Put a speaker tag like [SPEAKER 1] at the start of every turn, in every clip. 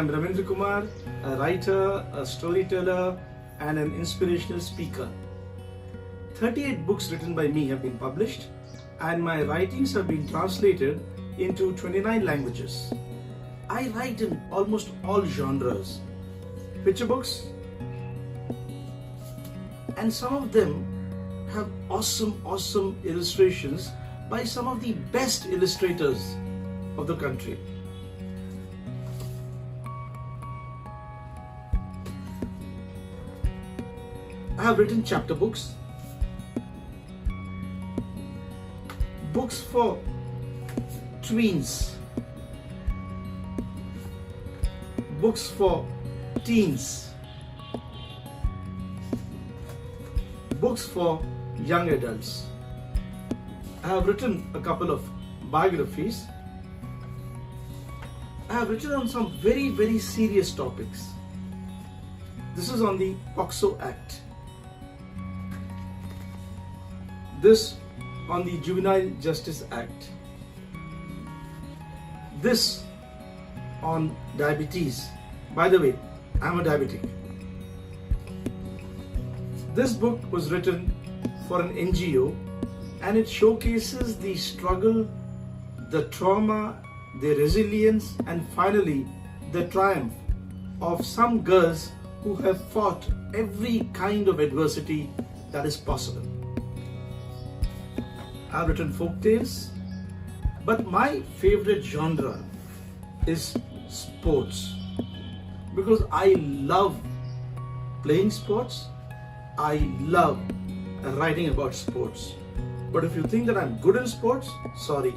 [SPEAKER 1] I'm Ravindra Kumar, a writer, a storyteller, and an inspirational speaker. 38 books written by me have been published, and my writings have been translated into 29 languages. I write in almost all genres. Picture books, and some of them have awesome illustrations by some of the best illustrators of the country. I have written chapter books, books for tweens, books for teens, books for young adults. I have written a couple of biographies. I have written on some very serious topics. This is on the POCSO Act. This on the Juvenile Justice Act. This on diabetes. By the way, I'm a diabetic. This book was written for an NGO, and it showcases the struggle, the trauma, the resilience, and finally the triumph of some girls who have fought every kind of adversity that is possible. I've written folk tales, but my favorite genre is sports, because I love playing sports. I love writing about sports. But if you think that I'm good in sports, sorry.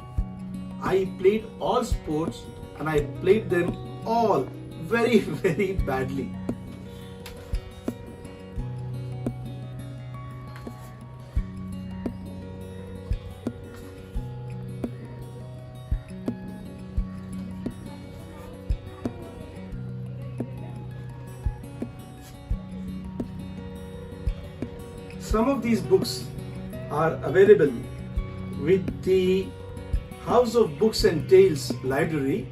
[SPEAKER 1] I played all sports, and I played them all very badly. Some of these books are available with the House of Books and Tales library.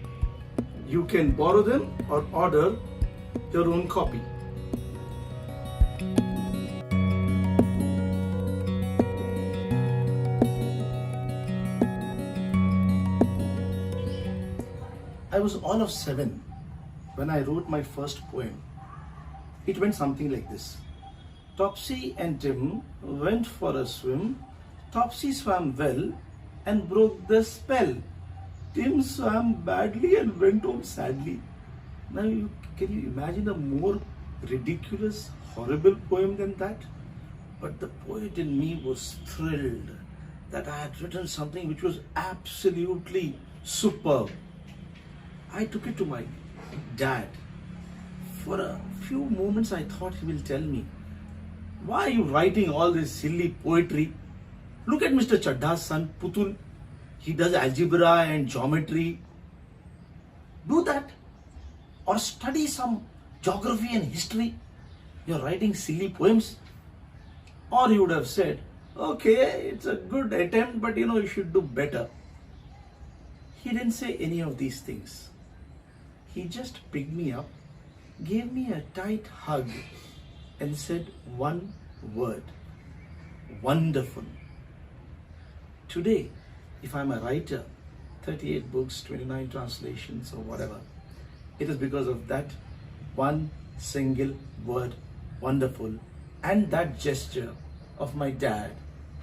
[SPEAKER 1] You can borrow them or order your own copy. I was all of 7 when I wrote my first poem. It went something like this. Topsy and Tim went for a swim. Topsy swam well and broke the spell. Tim swam badly and went home sadly. Now, can you imagine a more ridiculous, horrible poem than that? But the poet in me was thrilled that I had written something which was absolutely superb. I took it to my dad. For a few moments I thought he will tell me, "Why are you writing all this silly poetry? Look at Mr. Chadda's son, Putul. He does algebra and geometry. Do that. Or study some geography and history. You're writing silly poems." Or he would have said, "Okay, it's a good attempt, but you should do better." He didn't say any of these things. He just picked me up, gave me a tight hug, and said one word: wonderful. Today, if I'm a writer, 38 books, 29 translations, or whatever, it is because of that one single word, wonderful, and that gesture of my dad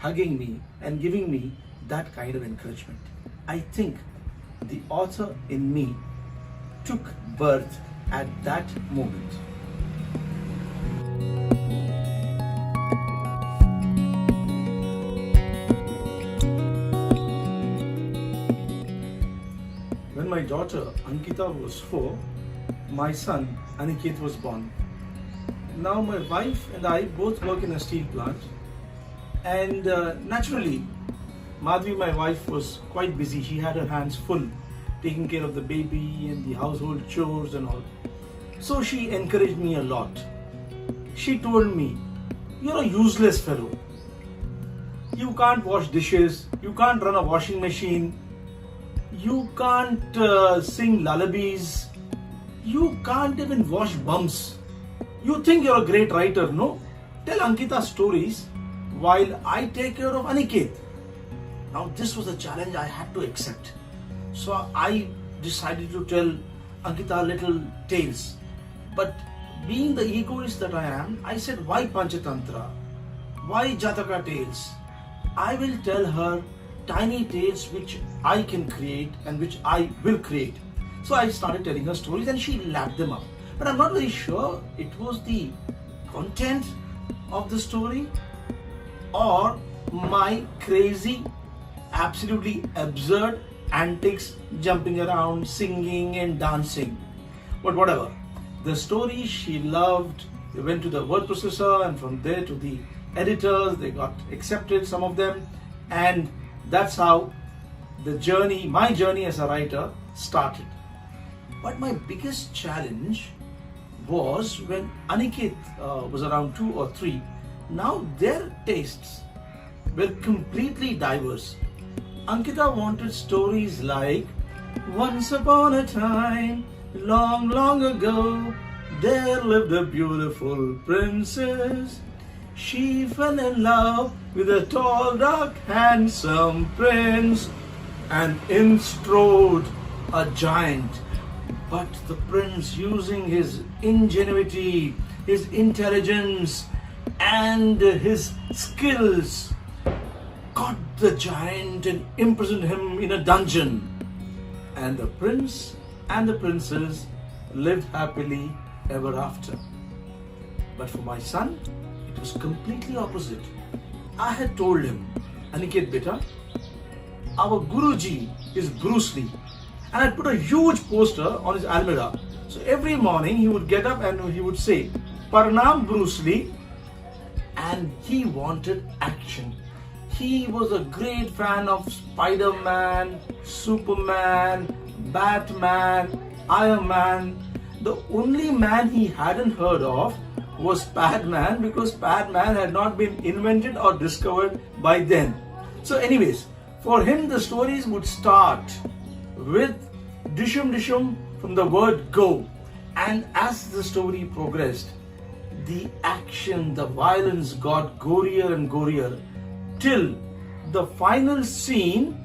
[SPEAKER 1] hugging me and giving me that kind of encouragement. I think the author in me took birth at that moment. When my daughter Ankita was 4, my son Aniket was born. Now my wife and I both work in a steel plant, and naturally Madhvi, my wife, was quite busy. She had her hands full taking care of the baby and the household chores and all. So she encouraged me a lot. She told me, "You're a useless fellow. You can't wash dishes, you can't run a washing machine, you can't sing lullabies, You can't even wash bums. You think you're a great writer, no? Tell Ankita stories while I take care of Aniket. Now this was a challenge I had to accept. So I decided to tell Ankita little tales. But being the egoist that I am, I said, why Panchatantra? Why Jataka tales? I will tell her tiny tales which I can create and which I will create. So I started telling her stories and she lapped them up. But I'm not very sure it was the content of the story or my crazy, absolutely absurd antics, jumping around, singing and dancing. But whatever. The story she loved. They went to the word processor and from there to the editors. They got accepted, some of them. And that's how the journey, my journey as a writer started. But my biggest challenge was when Aniket was around 2 or 3. Now their tastes were completely diverse. Ankita wanted stories like, once upon a time, long, long ago, there lived a beautiful princess. She fell in love with a tall, dark, handsome prince and instrode a giant. But the prince, using his ingenuity, his intelligence, and his skills, caught the giant and imprisoned him in a dungeon. And the prince and the princess lived happily ever after. But for my son, it was completely opposite. I had told him, Aniket beta, our Guruji is Bruce Lee. And I put a huge poster on his almirah. So every morning he would get up and he would say, Parnam Bruce Lee. And he wanted action. He was a great fan of Spider-Man, Superman, Batman, Iron Man. The only man he hadn't heard of was Padman, because Padman had not been invented or discovered by then. So anyways, for him the stories would start with dishum dishum from the word go. And as the story progressed, the action, the violence got gorier and gorier till the final scene.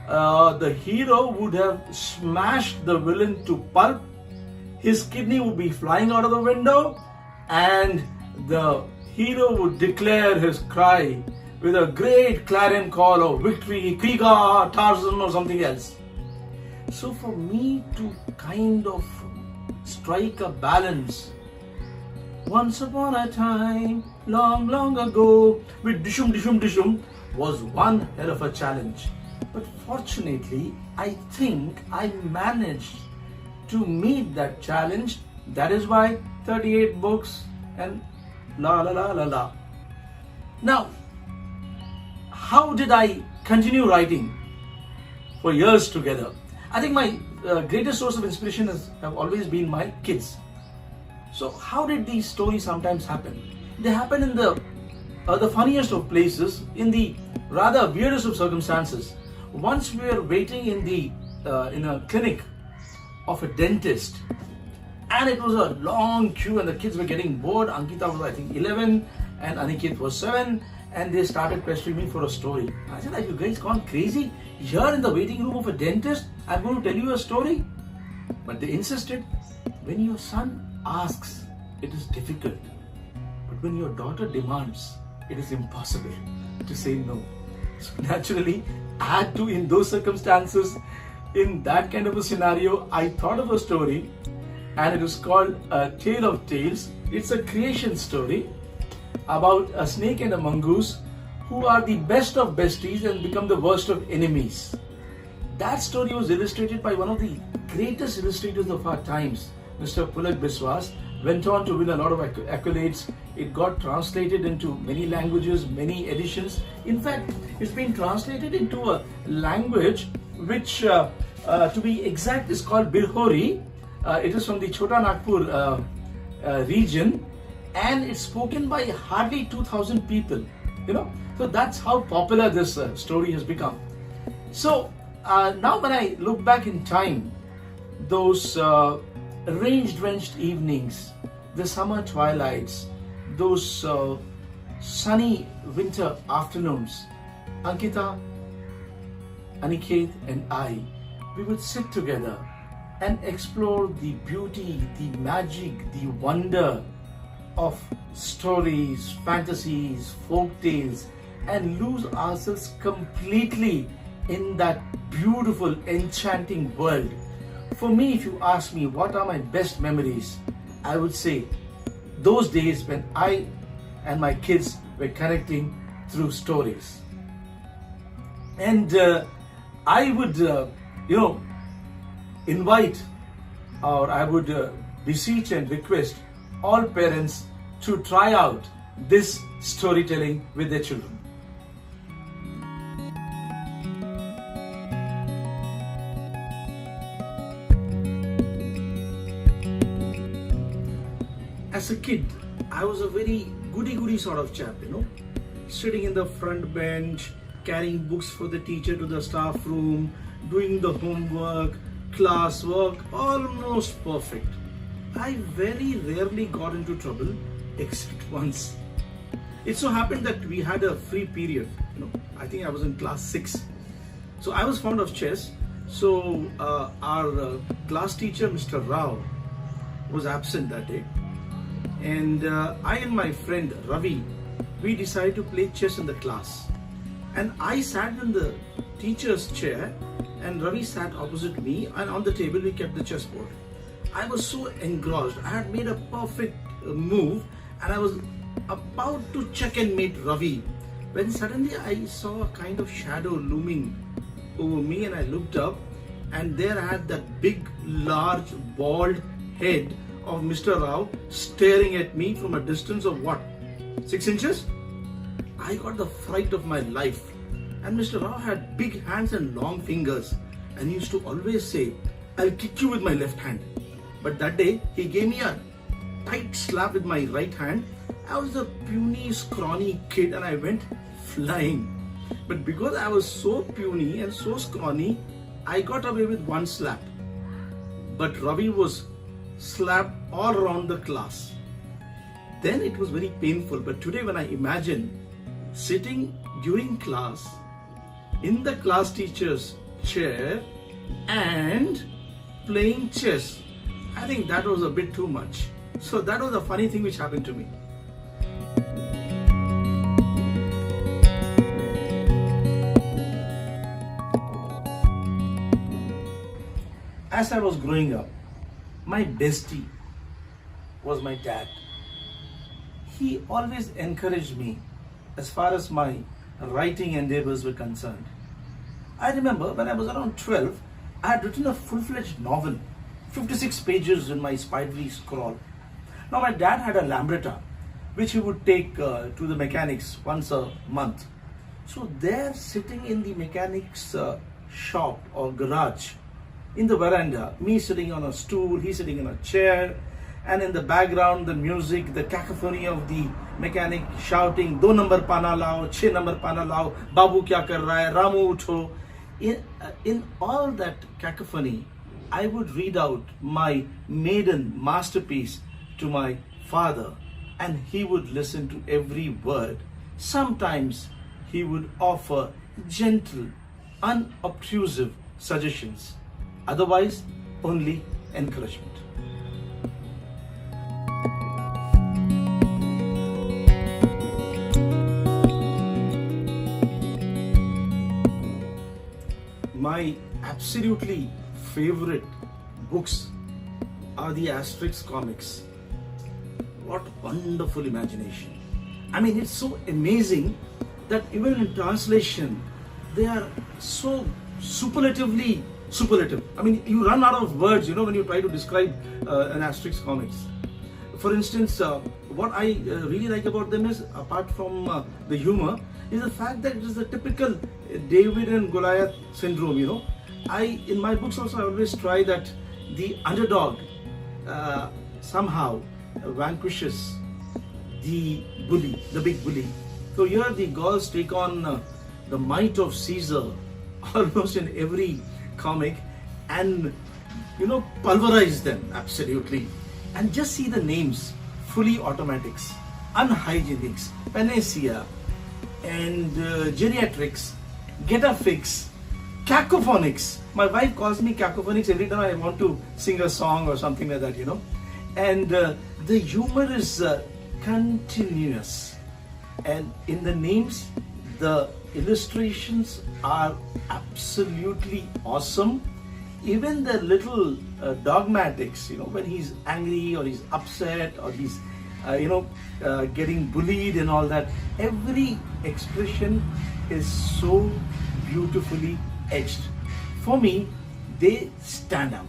[SPEAKER 1] The hero would have smashed the villain to pulp. His kidney would be flying out of the window and the hero would declare his cry with a great clarion call of victory, Kriega, Tarzan or something else. So for me to kind of strike a balance, once upon a time, long, long ago, with dishum, dishum, dishum, was one hell of a challenge. But fortunately, I think I managed to meet that challenge. That is why 38 books and la la la la la. Now, how did I continue writing for years together? I think my greatest source of inspiration have always been my kids. So how did these stories sometimes happen? They happen in the funniest of places, in the rather weirdest of circumstances. Once we were waiting in a clinic of a dentist, and it was a long queue and the kids were getting bored. Ankita was I think 11 and Aniket was 7, and they started pestering me for a story. I said, have you guys gone crazy? Here in the waiting room of a dentist, I'm going to tell you a story. But they insisted. When your son asks, it is difficult. But when your daughter demands, it is impossible to say no. So naturally, I had to, in those circumstances, in that kind of a scenario, I thought of a story, and it is called A Tale of Tales. It's a creation story about a snake and a mongoose who are the best of besties and become the worst of enemies. That story was illustrated by one of the greatest illustrators of our times, Mr. Pulak Biswas. Went on to win a lot of accolades. It got translated into many languages, many editions. In fact, it's been translated into a language which, to be exact, is called Birhori. It is from the Chota Nagpur region, and it's spoken by hardly 2,000 people. So that's how popular this story has become. So now when I look back in time, those rain-drenched evenings, the summer twilights, those sunny winter afternoons. Ankita, Aniket and I, we would sit together and explore the beauty, the magic, the wonder of stories, fantasies, folk tales, and lose ourselves completely in that beautiful, enchanting world. For me, if you ask me what are my best memories, I would say those days when I and my kids were connecting through stories. And I would, invite, or I would beseech and request all parents to try out this storytelling with their children. As a kid, I was a very goody-goody sort of chap, sitting in the front bench, carrying books for the teacher to the staff room, doing the homework, classwork, almost perfect. I very rarely got into trouble, except once. It so happened that we had a free period, I think I was in class 6. So I was fond of chess. So our class teacher, Mr. Rao, was absent that day. And I and my friend Ravi, we decided to play chess in the class. And I sat in the teacher's chair and Ravi sat opposite me, and on the table we kept the chessboard. I was so engrossed. I had made a perfect move and I was about to check and mate Ravi when suddenly I saw a kind of shadow looming over me, and I looked up and there I had that big, large, bald head of Mr. Rao staring at me from a distance of what? 6 inches? I got the fright of my life. And Mr. Rao had big hands and long fingers, and he used to always say, "I'll kick you with my left hand." But that day, he gave me a tight slap with my right hand. I was a puny, scrawny kid and I went flying. But because I was so puny and so scrawny, I got away with one slap. But Ravi was slapped all around the class. Then it was very painful. But today when I imagine sitting during class in the class teacher's chair and playing chess, I think that was a bit too much. So that was a funny thing which happened to me. As I was growing up, my bestie was my dad. He always encouraged me as far as my writing endeavors were concerned. I remember when I was around 12, I had written a full-fledged novel, 56 pages in my spidery scrawl. Now my dad had a Lambretta, which he would take to the mechanics once a month. So there, sitting in the mechanic's shop or garage, in the veranda, me sitting on a stool, he sitting in a chair, and in the background the music, the cacophony of the mechanic shouting, "Do number pana lao, 6 number pana lao, babu kya kar raha hai, Ramu utho." In all that cacophony, I would read out my maiden masterpiece to my father, and he would listen to every word. Sometimes he would offer gentle, unobtrusive suggestions. Otherwise, only encouragement. My absolutely favorite books are the Asterix comics. What wonderful imagination. I mean, it's so amazing that even in translation, they are so superlatively superlative. I mean, you run out of words, when you try to describe an Asterix comics. For instance, what I really like about them is, apart from the humor, is the fact that it is the typical David and Goliath syndrome, in my books also I always try that the underdog somehow vanquishes the bully, the big bully. So here the Gauls take on the might of Caesar almost in every comic, and pulverize them absolutely. And just see the names: fully automatics, unhygienics, panacea, and geriatrics, get a fix, cacophonics. My wife calls me cacophonics every time I want to sing a song or something like that. And the humor is continuous. And in the names, the illustrations are absolutely awesome. Even the little dogmatics, when he's angry or he's upset or he's, getting bullied and all that, every expression is so beautifully etched. For me, they stand out.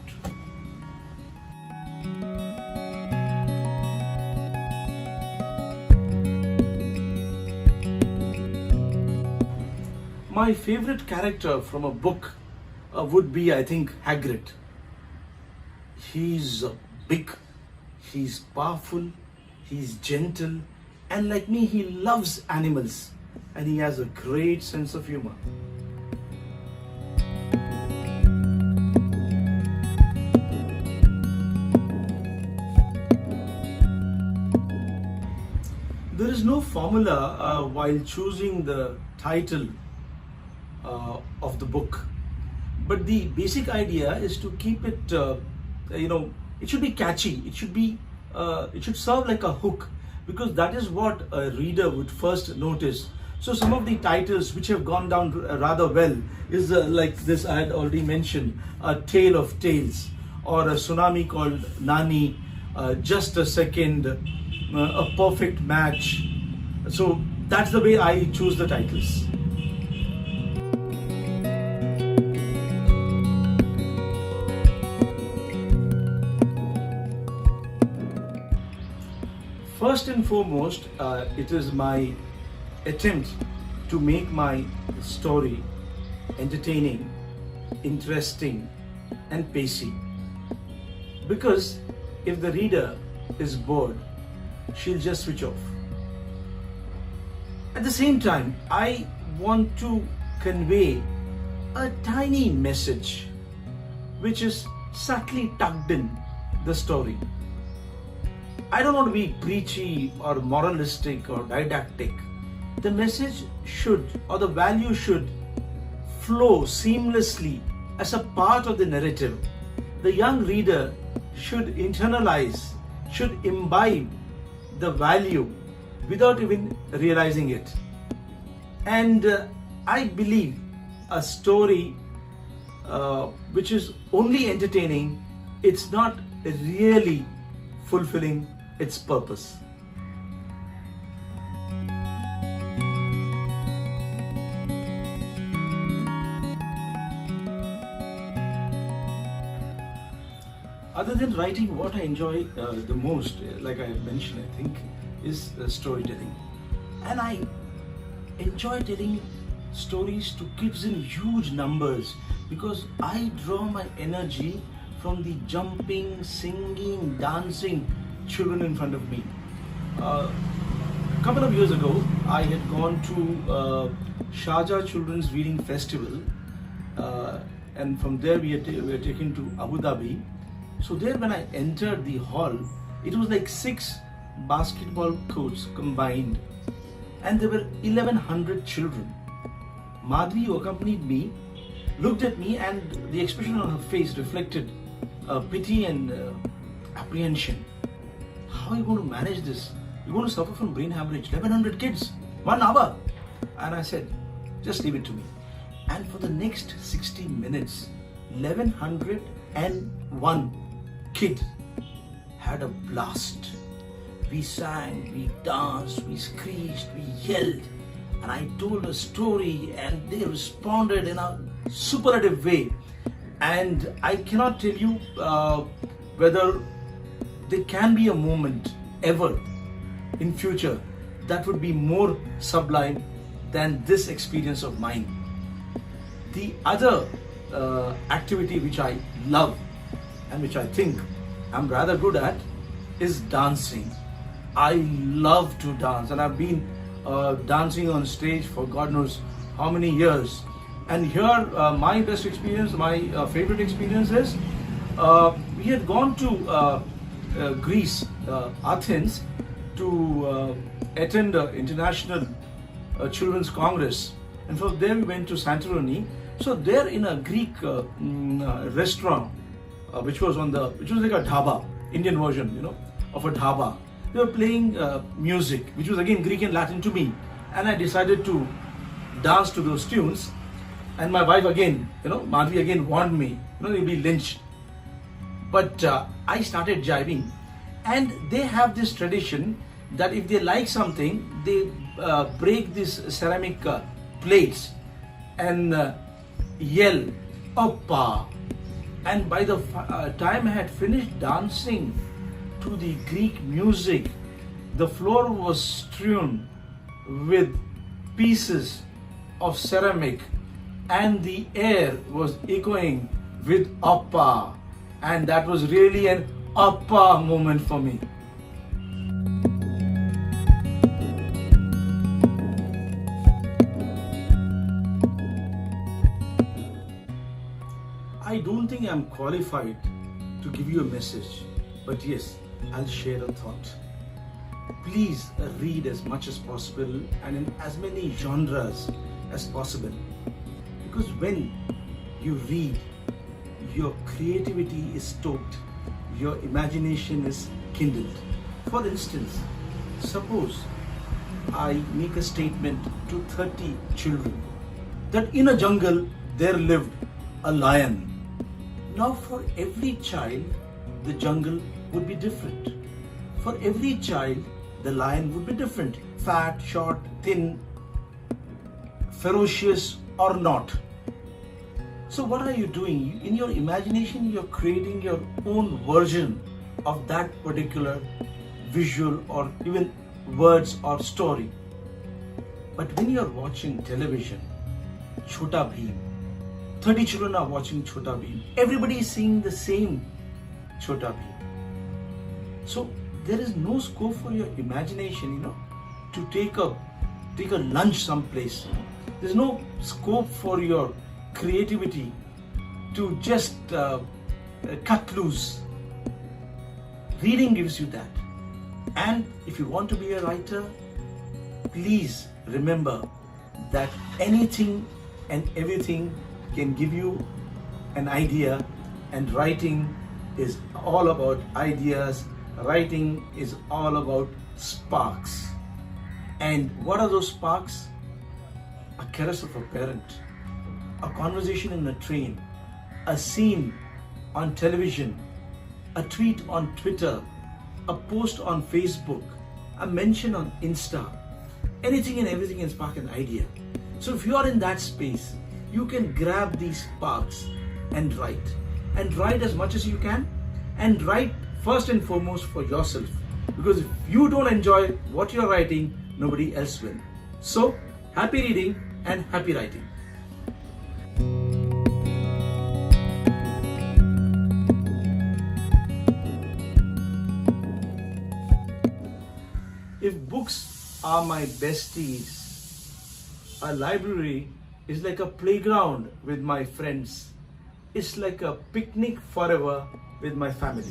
[SPEAKER 1] My favorite character from a book would be, I think, Hagrid. He's big, he's powerful, he's gentle, and like me, he loves animals, and he has a great sense of humor. There is no formula while choosing the title of the book, but the basic idea is to keep it, it should be catchy. It should serve like a hook, because that is what a reader would first notice. So some of the titles which have gone down rather well is like this I had already mentioned, A Tale of Tales, or A Tsunami Called Nani, Just a Second, A Perfect Match. So that's the way I choose the titles. First and foremost, it is my attempt to make my story entertaining, interesting, and pacey. Because if the reader is bored, she'll just switch off. At the same time, I want to convey a tiny message which is subtly tucked in the story. I don't want to be preachy or moralistic or didactic. The message should, or the value should, flow seamlessly as a part of the narrative. The young reader should internalize, should imbibe the value without even realizing it. And I believe a story which is only entertaining, it's not really fulfilling its purpose. Other than writing, what I enjoy the most, like I mentioned, I think, is storytelling. And I enjoy telling stories to kids in huge numbers, because I draw my energy from the jumping, singing, dancing children in front of me. A couple of years ago, I had gone to Sharjah Children's Reading Festival, and from there we were taken to Abu Dhabi. So there, when I entered the hall, it was like 6 basketball courts combined, and there were 1,100 children. Madhuri, who accompanied me, looked at me, and the expression on her face reflected pity and apprehension. How are you going to manage this? You're going to suffer from brain hemorrhage. 1,100 kids, 1 hour. And I said, just leave it to me. And for the next 60 minutes, 1,101 kid had a blast. We sang, we danced, we screeched, we yelled, and I told a story, and they responded in a superlative way. And I cannot tell you whether there can be a moment ever in future that would be more sublime than this experience of mine. The other activity which I love and which I think I'm rather good at is dancing. I love to dance, and I've been dancing on stage for God knows how many years. And here my best experience, my favorite experience is We had gone to Greece, Athens, to attend an international children's congress, and from there we went to Santorini. So there, in a Greek restaurant, which was like a dhaba, Indian version, of a dhaba. They were playing music, which was again Greek and Latin to me, and I decided to dance to those tunes. And my wife again, Madhvi again warned me, you'll be lynched. But I started jiving, and they have this tradition that if they like something, they break these ceramic plates and yell, "Oppa!" And by the time I had finished dancing to the Greek music, the floor was strewn with pieces of ceramic, and the air was echoing with "Oppa!" And that was really an "Oppa" moment for me. I don't think I'm qualified to give you a message, but yes, I'll share a thought. Please read as much as possible and in as many genres as possible, because when you read, your creativity is stoked, your imagination is kindled. For instance, suppose I make a statement to 30 children that in a jungle there lived a lion. Now for every child, the jungle would be different. For every child, the lion would be different. Fat, short, thin, ferocious or not. So what are you doing? In your imagination, you're creating your own version of that particular visual or even words or story. But when you're watching television, Chhota Bheem, 30 children are watching Chhota Bheem. Everybody is seeing the same Chhota Bheem. So there is no scope for your imagination, to take a lunch someplace. There's no scope for your creativity to just cut loose. Reading gives you that. And if you want to be a writer, please remember that anything and everything can give you an idea, and writing is all about ideas. Writing is all about sparks. And what are those sparks? A caress of a parent, a conversation in a train, a scene on television, a tweet on Twitter, a post on Facebook, a mention on Insta. Anything and everything can spark an idea. So if you are in that space, you can grab these sparks and write as much as you can, and write first and foremost for yourself, because if you don't enjoy what you're writing, nobody else will. So happy reading and happy writing. If books are my besties, a library is like a playground with my friends. It's like a picnic forever with my family.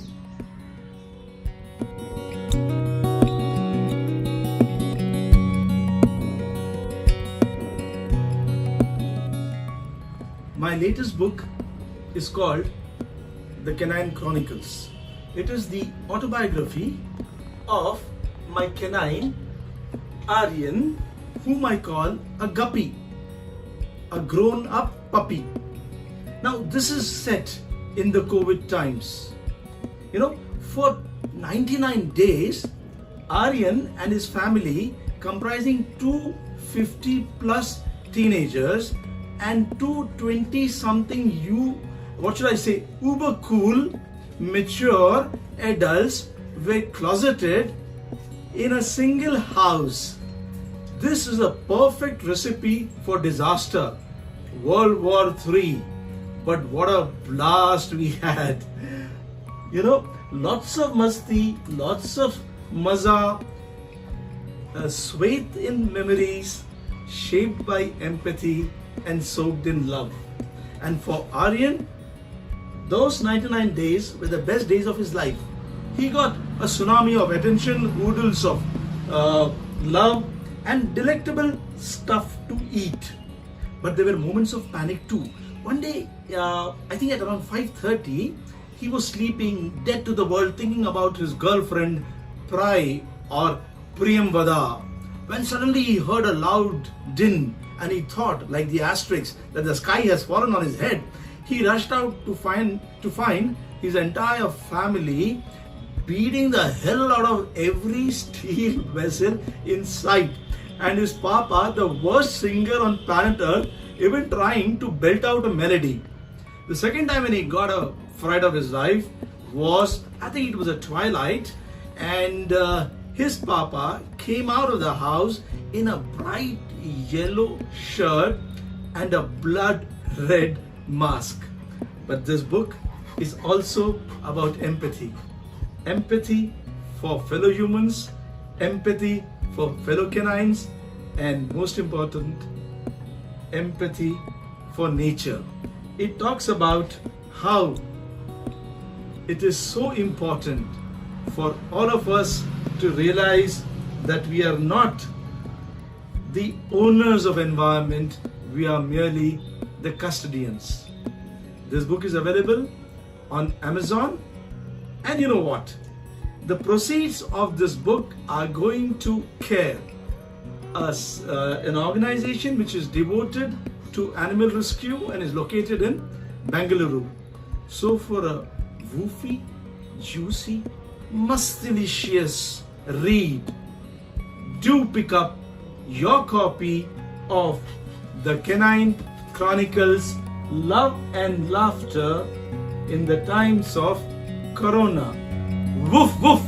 [SPEAKER 1] My latest book is called The Canine Chronicles. It is the autobiography of my canine, Aryan, whom I call a guppy, a grown-up puppy. Now this is set in the COVID times. For 99 days, Aryan and his family, comprising 250 plus teenagers and 220 something uber cool, mature adults, were closeted in a single house. This is a perfect recipe for disaster. World War III. But what a blast we had. Lots of masti, lots of maza, swathed in memories, shaped by empathy and soaked in love. And for Aryan, those 99 days were the best days of his life. He got a tsunami of attention, oodles of love, and delectable stuff to eat. But there were moments of panic too. One day, I think at around 5:30, he was sleeping, dead to the world, thinking about his girlfriend, Prai or Priyamvada, when suddenly he heard a loud din and he thought, like the asterisk, that the sky has fallen on his head. He rushed out to find his entire family beating the hell out of every steel vessel in sight, and his papa, the worst singer on planet Earth, even trying to belt out a melody. The second time when he got a fright of his life was, I think it was at twilight, and his papa came out of the house in a bright yellow shirt and a blood red mask. But this book is also about empathy. Empathy for fellow humans, empathy for fellow canines, and most important, empathy for nature. It talks about how it is so important for all of us to realize that we are not the owners of environment, we are merely the custodians. This book is available on Amazon, and you know what? The proceeds of this book are going to CARE, an organization which is devoted to animal rescue and is located in Bengaluru. So for a woofy, juicy, must delicious read, do pick up your copy of The Canine Chronicles, Love and Laughter in the Times of Corona. Woof woof!